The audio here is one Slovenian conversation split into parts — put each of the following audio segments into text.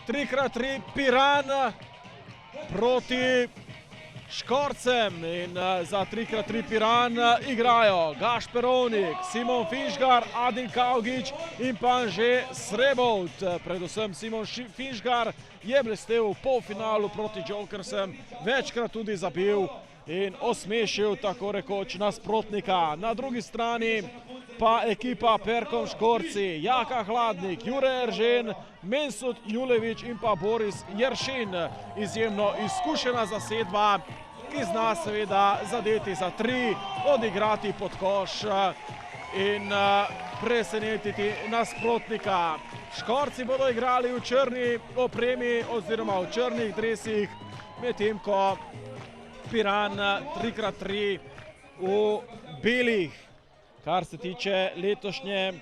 3x3 Piran proti Škorcem in za 3x3 Piran igrajo Gašper Ovnik, Simon Finžgar, Adin Kavgič in pa Anže Srebold. Predvsem Simon Finžgar je blestel v polfinalu proti Jokersem, večkrat tudi zabil in osmešil tako rekoč nasprotnika. Na drugi strani pa ekipa Perkom Škorci, Jaka Hladnik, Jure Eržen, Mensud Julevič in pa Boris Jeršin. Izjemno izkušena zasedba, ki zna seveda zadeti za 3, odigrati pod koš in presenetiti nasprotnika. Škorci bodo igrali v črni opremi oziroma v črnih dresih, medtem ko Piran 3x3 v belih. Kar se tiče letošnje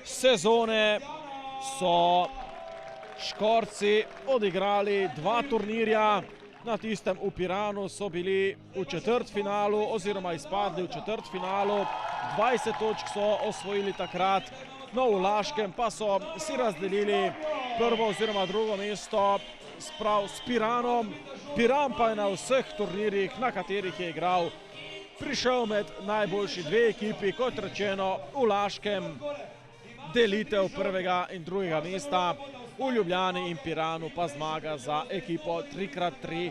sezone, so Škorci odigrali 2 turnirja. Na tistem v Piranu so bili v četrtfinalu oziroma izpadli v četrtfinalu. 20 točk so osvojili takrat, no v Laškem pa so si razdelili prvo oziroma drugo mesto s Piranom. Piran pa je na vseh turnirjih, na katerih je igral, prišel med najboljši 2 ekipi, kot rečeno v Laškem delitev prvega in drugega mesta, v Ljubljani in Piranu pa zmaga za ekipo 3x3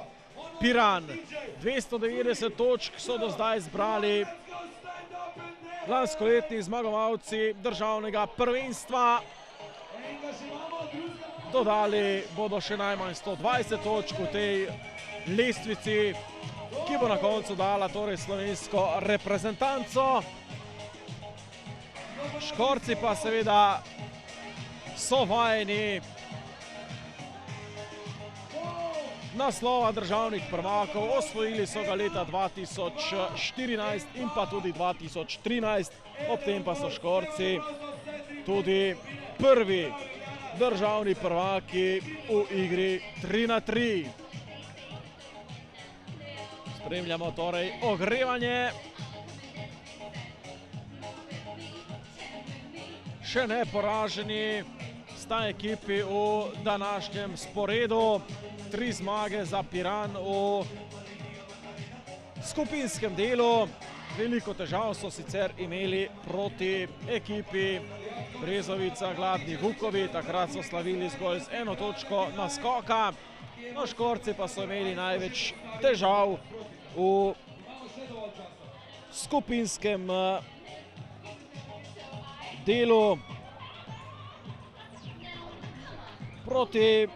Piran. 290 točk so do zdaj zbrali lanskoletni zmagovalci državnega prvenstva. Dodali bodo še najmanj 120 točk v tej lestvici, ki bo na koncu dala torej slovensko reprezentanco. Škorci pa seveda so vajeni naslova državnih prvakov. Osvojili so ga leta 2014 in pa tudi 2013. Ob tem pa so Škorci tudi prvi državni prvaki v igri 3x3. Spremljamo torej ogrevanje. Še neporaženi sta ekipi v današnjem sporedu. 3 zmage za Piran v skupinskem delu. Veliko težav so sicer imeli proti ekipi Brezovica Gladni Vukovi. Takrat so slavili zgolj z 1 točko naskoka. No, Škorci pa so imeli največ težav v skupinskem delu proti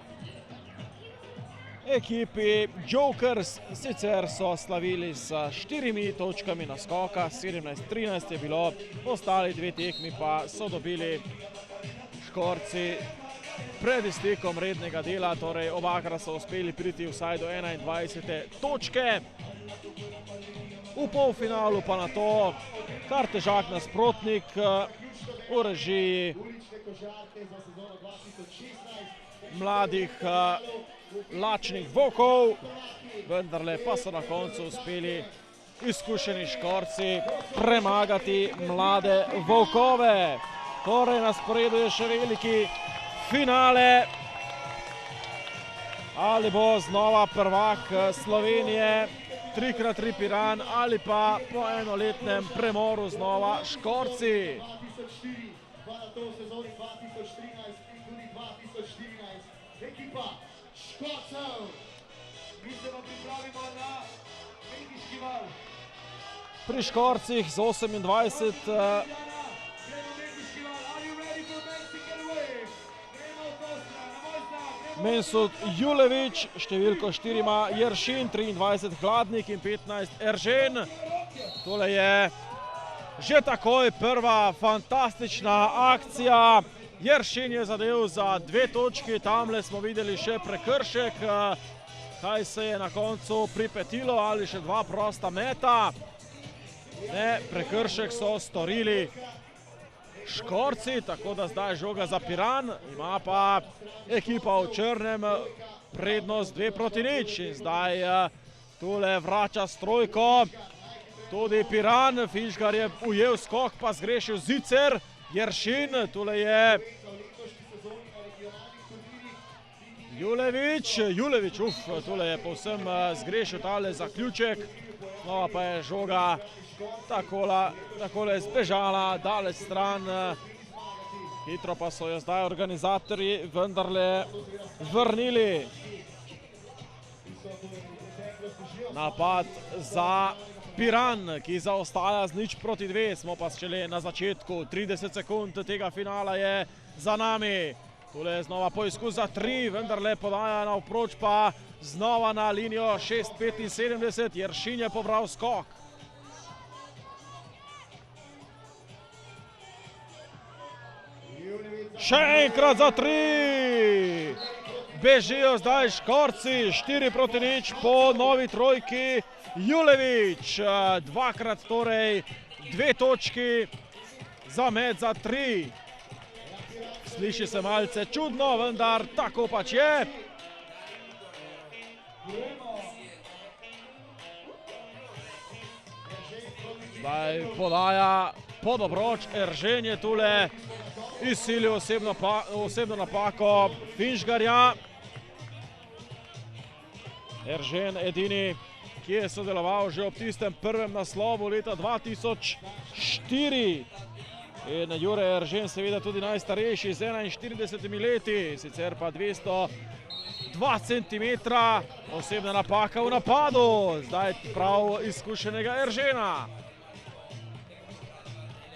ekipi Jokers. Sicer so slavili s 4 točkami naskoka, 17-13 je bilo, ostali 2 tekmi pa so dobili Škorci pred iztekom rednega dela, torej obakrat so uspeli priti vsaj do 21. točke. V polfinalu pa na to kar težak nasprotnik v režiji mladih lačnih Vokov, vendarle pa so na koncu uspeli izkušeni Škorci premagati mlade Volkove. Torej na sporedu je še veliki finale. Ali bo znova prvak Slovenije 3x3 Piran ali pa po enoletnem premoru znova Škorci. Pri Škorcih z 28 Mensud Julevič, številko 4 ima Jeršin, 23 Hladnik in 15 Eržen. Tole je že takoj prva fantastična akcija. Jeršin je zadel za 2 točki, tamle smo videli še prekršek. Kaj se je na koncu pripetilo, ali še 2 prosta meta? Ne, prekršek so storili Škorci, tako da zdaj žoga za Piran. Ima pa ekipa v črnem prednost 2-0. In zdaj tule vrača s trojko tudi Piran. Finžgar je ujel skok, pa zgrešil Zicer. Jeršin, tule je Julevič, tole je povsem zgrešil tale zaključek. Znova pa je žoga takole zbežala daleč stran. Hitro pa so jo zdaj organizatorji vendarle vrnili. Napad za Piran, ki zaostaja z 0-2. Smo pa šele na začetku. 30 sekund tega finala je za nami. Tole je znova poizkus za 3, vendarle podaja navproč pa znova na linijo 6-75. Jeršin je pobral skok. Še enkrat za 3. Bežijo zdaj Škorci, 4-0 po novi trojki. Julevič, dvakrat torej 2 točki za met za 3. Sliši se malce čudno, vendar tako pač je. Zdaj podaja pod obroč, Eržen je tule izsilil osebno napako Finžgarja. Eržen edini, ki je sodeloval že ob tistem prvem naslovu leta 2004. In Jure Eržen seveda tudi najstarejši z 41 leti, sicer pa 202 cm, osebna napaka v napadu, zdaj prav izkušenega Eržena.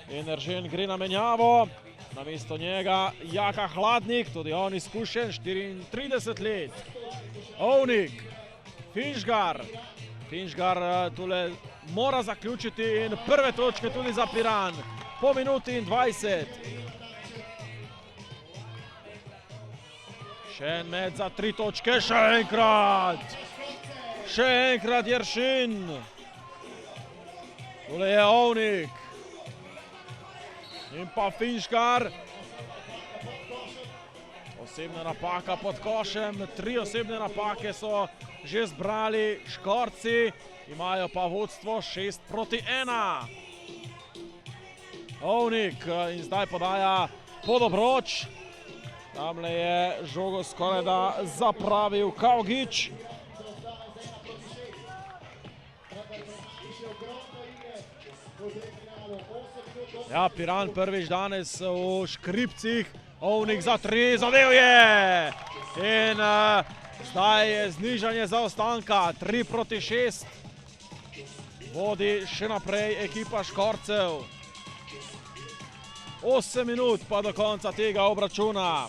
In Eržen gre na menjavo, namesto njega Jaka Hladnik, tudi on izkušen, 34 let. Ovnik, Finžgar tule mora zaključiti in prve točke tudi za Piran. Po minuti in 20. Še en met za 3 točke, še enkrat Jeršin. Tule je Ovnik. In pa Finžgar. Osebna napaka pod košem, 3 osebne napake so že zbrali Škorci, imajo pa vodstvo 6-1. Ovnik in zdaj podaja pod obroč. Tamle je žogo skoraj da zapravil Kaugič. Ja, Piran prvič danes v škripcih. Ovnik za 3, zadel je! In zdaj je znižanje zaostanka, 3-6. Vodi še naprej ekipa Škorcev. 8 minut pa do konca tega obračuna.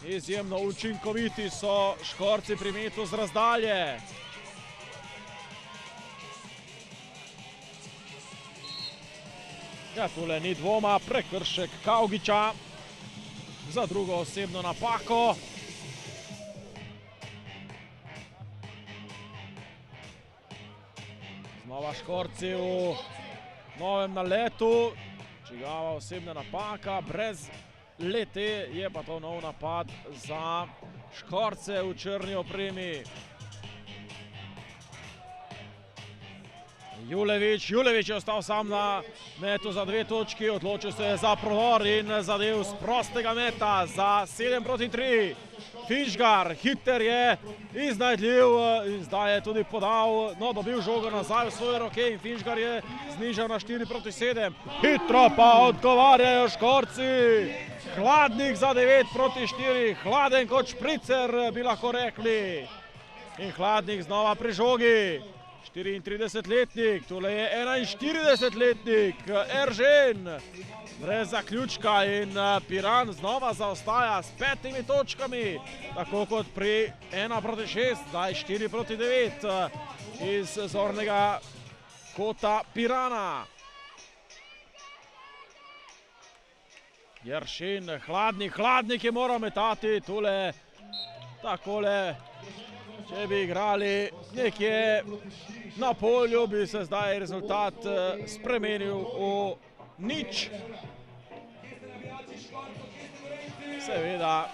Izjemno učinkoviti so Škorci pri metu z razdalje. Ja, tule ni dvoma, prekršek Kaugiča za drugo osebno napako. Znova Škorci v novem naletu. Čigava osebna napaka, brez lete je pa to nov napad za Škorce v črni opremi. Julevič je ostal sam na metu za 2 točki, odločil se je za prodor in zadev z prostega meta za 7-3. Finžgar, hiter je, iznajdljiv in zdaj je tudi podal, no dobil žogo nazaj v svoje roke in Finžgar je znižal na 4-7. Hitro pa odgovarjajo Škorci. Hladnik za 9-4, hladen kot špricer bi lahko rekli. In Hladnik znova pri žogi. 34-letnik, tule je 41-letnik, Eržen, brez zaključka in Piran znova zaostaja s 5 točkami, tako kot pri 1-6, zdaj 4-9 iz zornega kota Pirana. Jeršin, Hladnik je moral metati tule takole. Če bi igrali nekje na polju, bi se zdaj rezultat spremenil v nič. Seveda,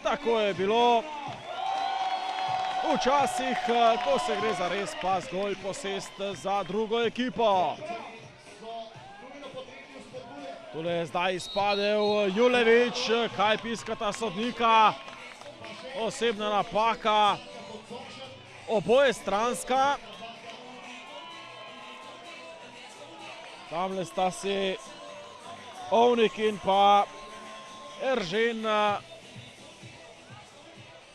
tako je bilo včasih, ko se gre za res pa zgolj posest za drugo ekipo. Tule je zdaj izpadel Julevič, kaj piskata sodnika. Osebna napaka, oboje stranska. Tamle sta si Ovnik in pa Eržen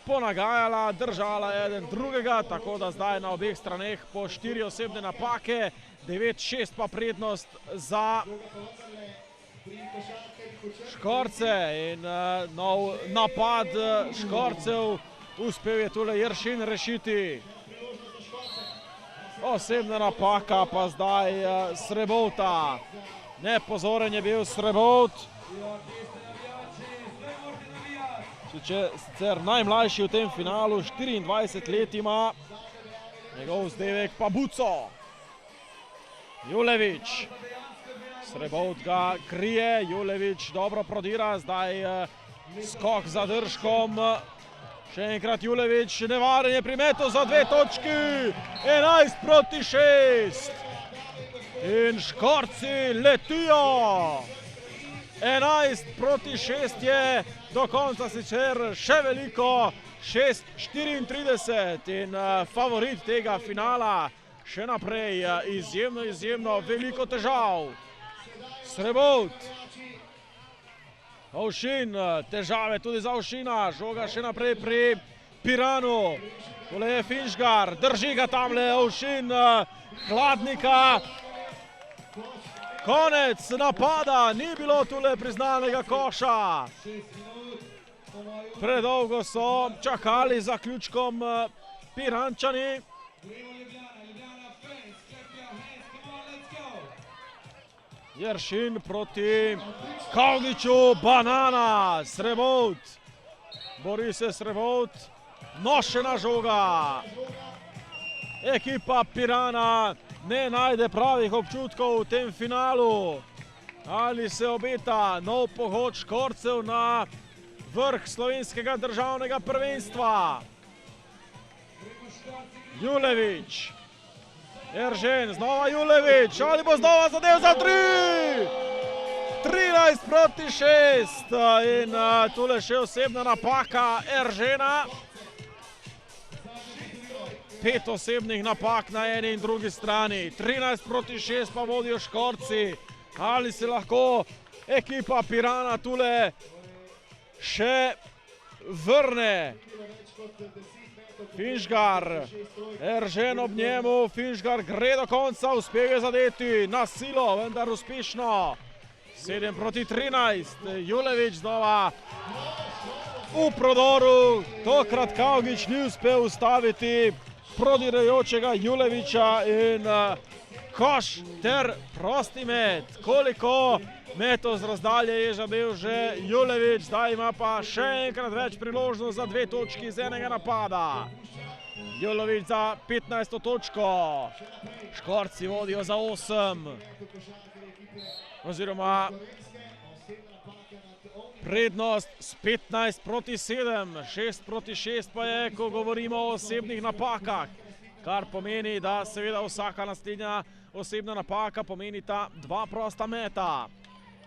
ponagajala, držala eden drugega, tako da zdaj na obeh straneh po 4 osebne napake, 9-6 pa prednost za Škorce in nov napad Škorcev, uspel je tule Jeršin rešiti. Osebna napaka pa zdaj Srebovta. Nepozoren je bil Srebovt. Sicer najmlajši v tem finalu, 24 let ima. Njegov vzdevek pa Buco. Julevič. Srebovt ga krije, Julevič dobro prodira, zdaj skok za držkom. Še enkrat Julevič, nevaren je pri metu za 2 točki, 11-6. In Škorci letijo. 11-6 je, do konca sicer še veliko, 6-34 in favorit tega finala. Še naprej izjemno veliko težav. Srebovt. Ovšin, težave tudi za Ovšina, žoga še naprej pri Piranu. Tole je Finžgar, drži ga tamle Ovšin, Hladnika. Konec napada, ni bilo tule priznanega koša. Predolgo so čakali z zaključkom Pirančani. Jeršin proti Kaugiču, banana, Srebovt. Bori se Srebovt, nošena žoga. Ekipa Pirana ne najde pravih občutkov v tem finalu. Ali se obeta nov pohod Škorcev na vrh slovenskega državnega prvenstva. Julevič. Eržen, znova Julevič, ali bo znova zadev za 3! 13-6 in tule še osebna napaka Eržena. 5 osebnih napak na eni in drugi strani, 13-6 pa vodijo Škorci. Ali se lahko ekipa Pirana tule še vrne? Finžgar, Eržen ob njemu, Finžgar gre do konca, uspel je zadeti na silo, vendar uspešno. 7-13, Julevič znova v prodoru, tokrat Kaugič ni uspel ustaviti prodirajočega Juleviča in koš ter prosti met. Koliko metov z razdalje je zadel že Julevič, zdaj ima pa še enkrat več priložnost za 2 točki iz enega napada. Julevič za 15. točko. Škorci vodijo za 8. Oziroma prednost s 15-7. 6-6 pa je, ko govorimo o osebnih napakah. Kar pomeni, da seveda vsaka naslednja osebna napaka pomeni ta 2 prosta meta.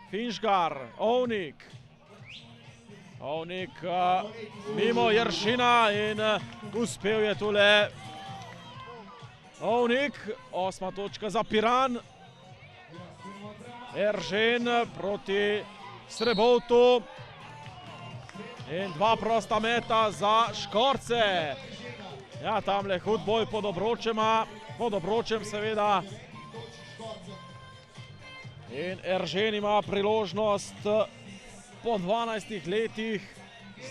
Finžgar, Ovnik. Ovnik mimo Jeršina in uspel je tule Ovnik. 8. točka za Piran. Eržen proti Srebovtu. In 2 prosta meta za Škorce. Ja, tamle hud boj pod obročema, pod obročem seveda. In Eržen ima priložnost po 12 letih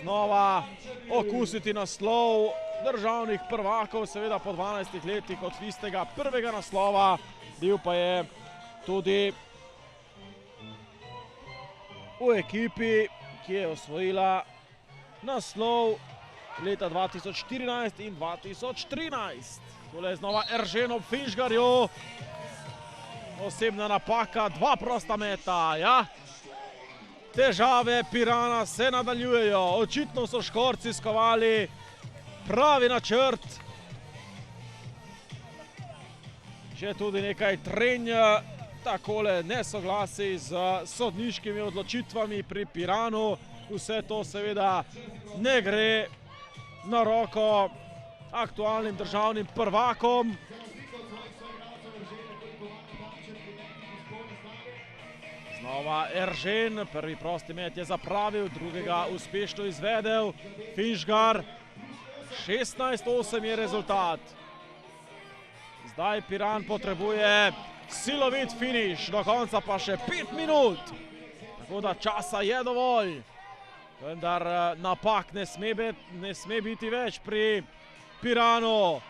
znova okusiti naslov državnih prvakov, seveda po 12 letih od tistega prvega naslova. Bil pa je tudi v ekipi, ki je osvojila naslov leta 2014 in 2013. Tole je znova Eržen ob Finžgarju. Osebna napaka, 2 prosta meta, ja. Težave Pirana se nadaljujejo. Očitno so Škorci skovali pravi načrt. Še tudi nekaj trenj takole nesoglasi z sodniškimi odločitvami pri Piranu. Vse to seveda ne gre na roko aktualnim državnim prvakom. Znova Eržen, prvi prosti met je zapravil, drugega uspešno izvedel. Finžgar, 16:8 je rezultat. Zdaj Piran potrebuje silovit finiš, do konca pa še 5 minut. Tako da časa je dovolj, vendar napak ne sme biti več pri Piranu.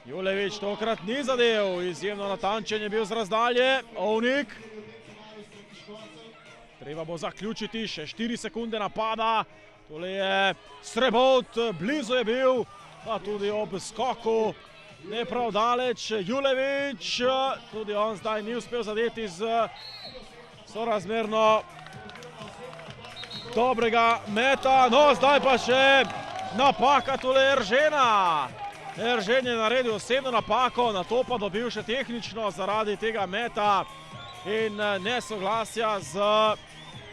Julevič tokrat ni zadev, izjemno natančen je bil z razdalje. Ovnik. Treba bo zaključiti, še 4 sekunde napada. Tole je Srebot, blizu je bil, pa tudi ob skoku. Ne prav daleč, Julevič, tudi on zdaj ni uspel zadeti z sorazmerno dobrega meta. No, zdaj pa še napaka tole Eržena. Eržen je naredil osebno napako, na to pa dobil še tehnično zaradi tega meta in nesoglasja z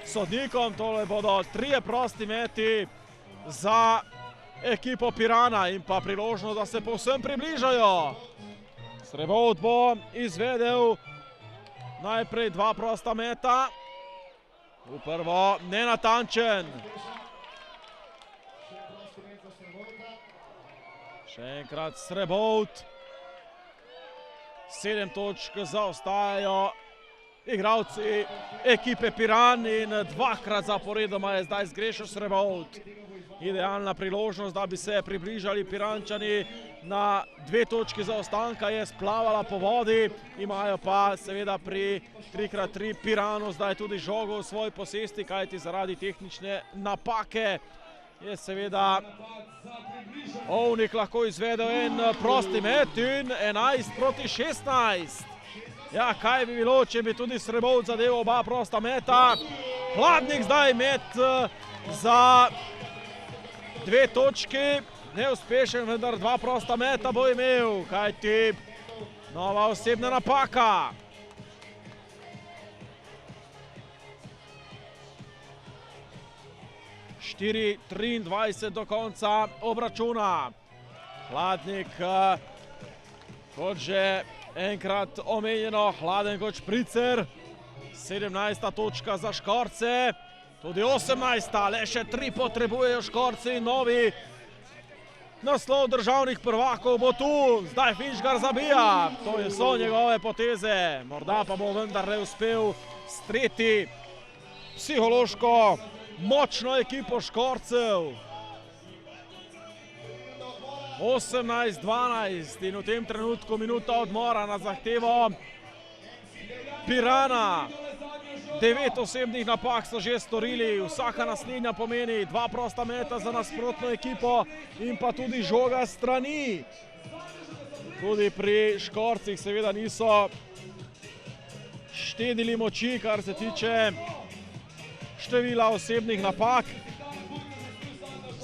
sodnikom. Tole bodo 3 prosti meti za ekipo Pirana in pa priložnost, da se povsem približajo. Srebot bo izvedel najprej 2 prosta meta. V prvo nenatančen. Še enkrat Srebot. 7 točk zaostajajo igralci ekipe Piran in 2krat zaporedoma je zdaj zgrešil Srebot. Idealna priložnost, da bi se približali Pirančani na 2 točki zaostanka, je splavala po vodi. Imajo pa seveda pri 3x3 Piranu zdaj tudi žogo v svoji posesti, kajti zaradi tehnične napake je seveda Ovnik lahko izvedel en prosti met in 11:16. Ja, kaj bi bilo, če bi tudi Srebot zadeval oba prosta meta. Hladnik zdaj met za 2 točki, neuspešen, vendar 2 prosta meta bo imel, kajti nova osebna napaka. Štiri 23 do konca obračuna. Hladnik, kot že enkrat omenjeno, hladen kot špricer. 17. točka za Škorce. Tudi 18. le še 3 potrebujejo Škorci. Novi naslov državnih prvakov bo tu. Zdaj Finžgar zabija. To so njegove poteze. Morda pa bo vendarle uspel streti psihološko močno ekipo Škorcev. 18:12 in v tem trenutku minuta odmora na zahtevo Pirana. 9 osebnih napak so že storili, vsaka naslednja pomeni 2 prosta meta za nasprotno ekipo in pa tudi žoga strani. Tudi pri Škorcih seveda niso štedili moči, kar se tiče števila osebnih napak.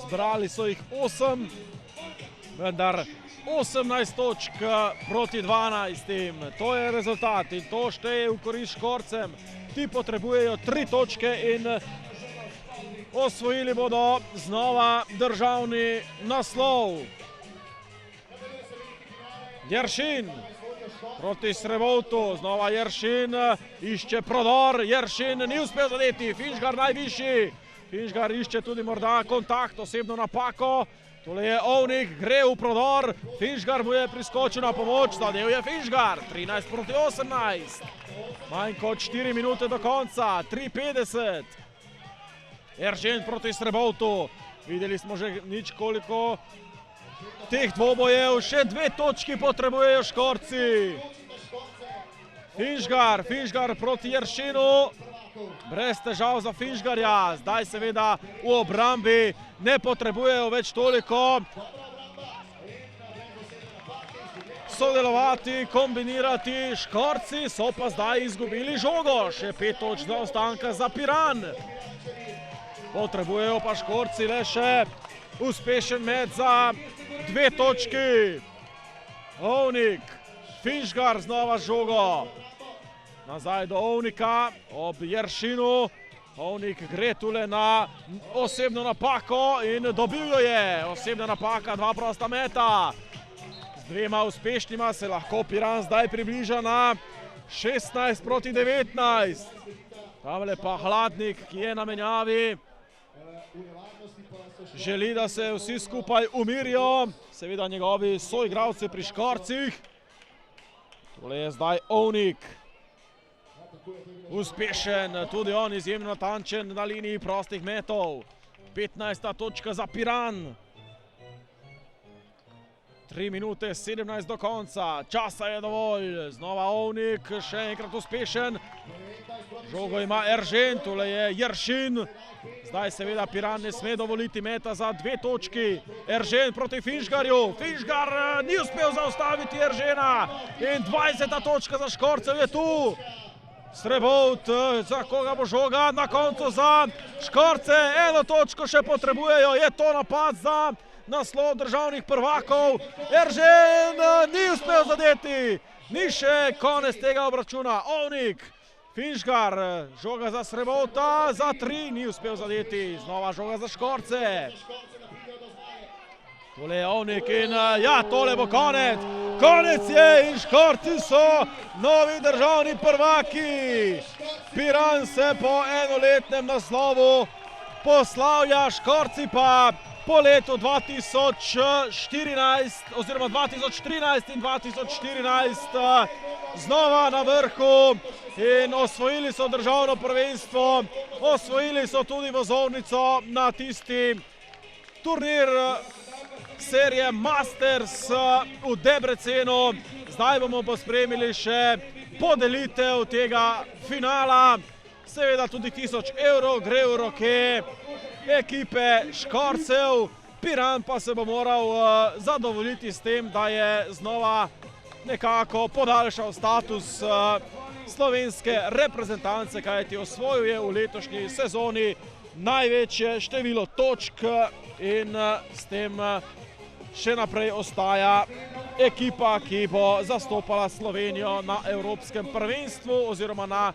Zbrali so jih 8, vendar 18 točk proti 12. To je rezultat in to šteje v korist Škorcem. Ti potrebujejo 3 točke in osvojili bodo znova državni naslov. Jeršin proti Srebotu, znova Jeršin išče prodor, Jeršin ni uspel zadeti, Finžgar najvišji. Finžgar išče tudi morda kontakt, osebno napako. Tole je Ovnik, gre v prodor, Finžgar mu je priskočil na pomoč, zadel je Finžgar, 13:18. Manj kot 4 minute do konca, 3:50. Eržen proti Srebotu, videli smo že nič koliko teh dvobojev, še 2 točki potrebujejo Škorci. Finžgar proti Jeršinu. Brez težav za Finžgarja, zdaj seveda v obrambi ne potrebujejo več toliko sodelovati, kombinirati. Škorci so pa zdaj izgubili žogo, še 5 točk zaostanka za Piran. Potrebujejo pa Škorci le še uspešen met za 2 točki. Ovnik, Finžgar znova žogo. Nazaj do Ovnika, ob Jeršinu. Ovnik gre tule na osebno napako in dobil jo je. Osebna napaka, 2 prosta meta. Z 2 uspešnima se lahko Piran zdaj približa na 16-19. Tamle pa Hladnik, ki je na menjavi. Želi, da se vsi skupaj umirijo. Seveda njegovi soigralci pri Škorcih. Tole je zdaj Ovnik. Uspešen, tudi on izjemno natančen na liniji prostih metov. 15. točka za Piran. 3 minute 17 do konca, časa je dovolj. Znova Ovnik, še enkrat uspešen. Žogo ima Eržen, tole je Jeršin. Zdaj seveda Piran ne sme dovoliti meta za 2 točki. Eržen proti Finžgarju. Finžgar ni uspel zaustaviti Eržena. In 20. točka za Škorcev je tu. Srebovt, za koga bo žoga, na koncu za Škorce. 1 točko še potrebujejo, je to napad za naslov državnih prvakov. Eržen ni uspel zadeti. Ni še konec tega obračuna. Ovnik, Finžgar, žoga za Srebovta, za 3 ni uspel zadeti. Znova žoga za Škorce. Tole je Ovnik in ja, tole bo konec. Konec je in Škorci so novi državni prvaki. Piran se po enoletnem naslovu poslavlja, Škorci pa po letu 2014 oziroma 2013 in 2014 znova na vrhu in osvojili so državno prvenstvo, osvojili so tudi vozovnico na tisti turnir serije Masters v Debrecenu. Zdaj bomo pospremili še podelitev tega finala. Seveda tudi 1000 evrov gre v roke ekipe Škorcev. Piran pa se bo moral zadovoljiti s tem, da je znova nekako podaljšal status slovenske reprezentance, kajti osvojil je v letošnji sezoni največje število točk in s tem še naprej ostaja ekipa, ki bo zastopala Slovenijo na Evropskem prvenstvu oziroma na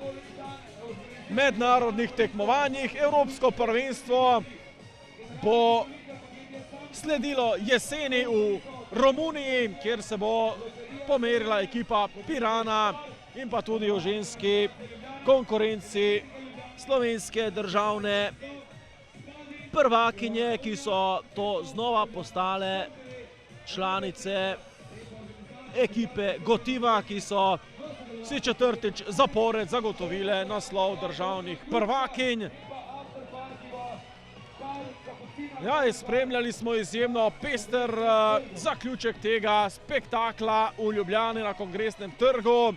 mednarodnih tekmovanjih. Evropsko prvenstvo bo sledilo jeseni v Romuniji, kjer se bo pomerila ekipa Pirana in pa tudi v ženski konkurenci slovenske državne prvakinje, ki so to znova postale članice ekipe Gotiva, ki so si 4. zapored zagotovile naslov državnih prvakinj. Ja, spremljali smo izjemno pester zaključek tega spektakla v Ljubljani na Kongresnem trgu.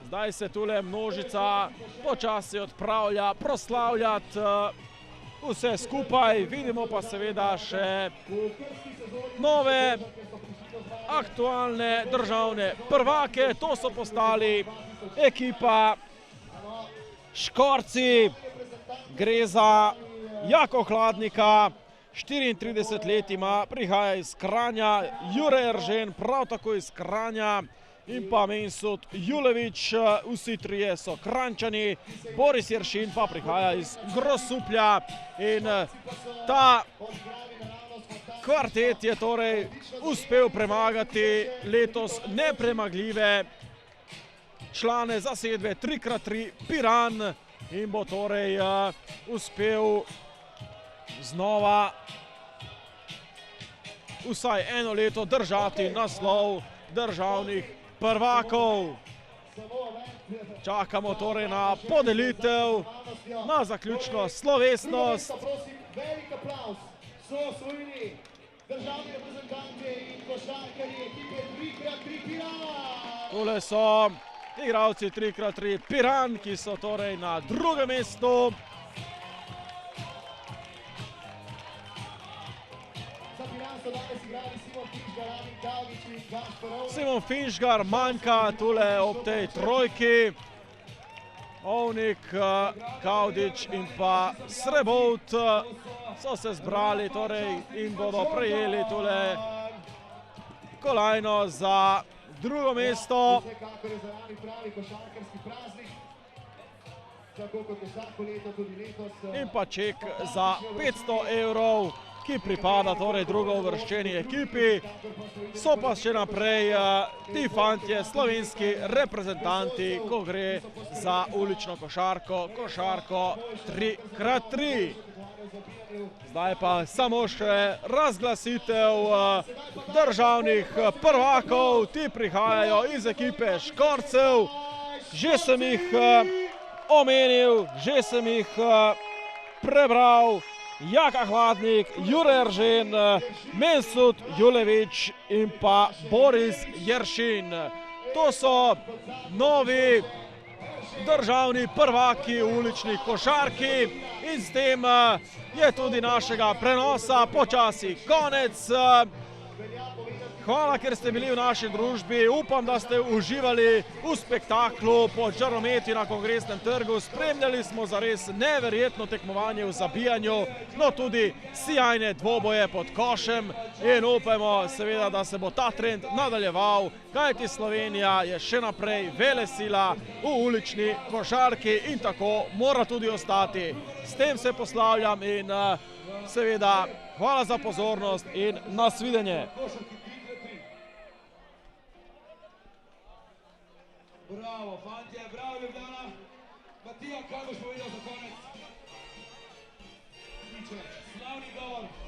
Zdaj se tule množica počasi odpravlja proslavljati vse skupaj. Vidimo pa seveda še nove aktualne državne prvake. To so postali ekipa Škorci. Gre za Jako Hladnika, 34 let ima, prihaja iz Kranja. Jure Eržen, prav tako iz Kranja. In pa Mensut Julevič, vsi trije so Kranjčani. Boris Jeršin pa prihaja iz Grosuplja. In ta kvartet je torej uspel premagati letos nepremagljive člane zasedbe 3x3 Piran in bo torej uspel znova vsaj eno leto držati naslov državnih prvakov. Čakamo torej na podelitev, na zaključno slovesnost. Velik aplavz so osvojili državni reprezentanti in košarkarji ekipe 3x3 Piran. Tole so igralci 3x3 Piran, ki so torej na drugem mestu. Za Piran so danes igrali Simon Finžgar, Adin Kavdić in Gašper Ovnik. Simon Finžgar manjka tule ob tej trojki. Ovnik, Kavdić in pa Srebovt so se zbrali torej in bodo prejeli tule kolajno za drugo mesto. Vsekakor je za nami pravi košarkarski praznik. Tako kot vsako leto tudi letos. In pa ček za 500 evrov, ki pripada torej drugouvrščeni ekipi. So pa še naprej ti fantje, slovenski reprezentanti, ko gre za ulično košarko, košarko 3x3. Zdaj pa samo še razglasitev državnih prvakov. Ti prihajajo iz ekipe Škorcev. Že sem jih omenil, že sem jih prebral. Jaka Hladnik, Jure Eržen, Mensud Julevič in pa Boris Jeršin. To so novi državni prvaki v ulični košarki in s tem je tudi našega prenosa počasi konec. Hvala, ker ste bili v naši družbi. Upam, da ste uživali v spektaklu pod žarometi na Kongresnem trgu. Spremljali smo zares neverjetno tekmovanje v zabijanju, no tudi sijajne dvoboje pod košem in upajmo seveda, da se bo ta trend nadaljeval, kajti Slovenija je še naprej velesila v ulični košarki in tako mora tudi ostati. S tem se poslavljam in seveda hvala za pozornost in nasvidenje. Bravo, fantje, bravo Ljubljana. Matija, kaj boš povedal za konec? Nič več, slavni govor.